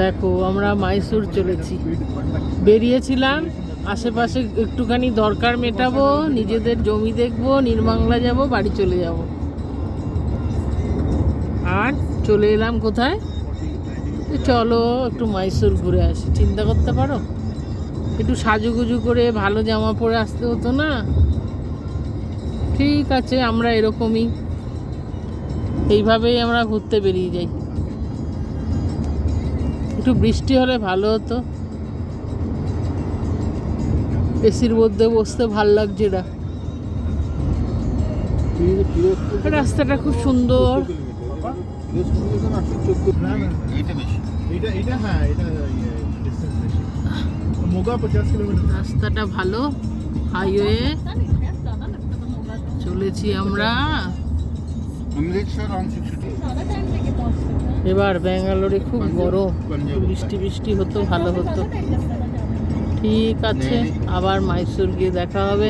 দেখো আমরা মাইসোর চলেছি, বেরিয়েছিলাম আশেপাশে একটুখানি দরকার মেটাবো, নিজেদের জমি দেখবো, নির্মাংলা যাব, বাড়ি চলে যাব। আর চলে এলাম কোথায়? চলো একটু মাইসোর ঘুরে আসি। চিন্তা করতে পারো, একটু সাজুগুজু করে ভালো জামা পরে আসতে হতো না? ঠিক আছে, আমরা এরকমই, এইভাবেই আমরা ঘুরতে বেরিয়ে যাই। একটু বৃষ্টি হলে ভালো হতো, এসির মধ্যে বসতে ভাল লাগছে না। রাস্তাটা খুব সুন্দর। রাস্তাটা ভালো, হাইওয়ে চলেছি আমরা। এবার ব্যাঙ্গালোরে খুব গরম, বৃষ্টি বৃষ্টি হতো ভালো হতো। ঠিক আছে, আবার মাইসোর গিয়ে দেখা হবে।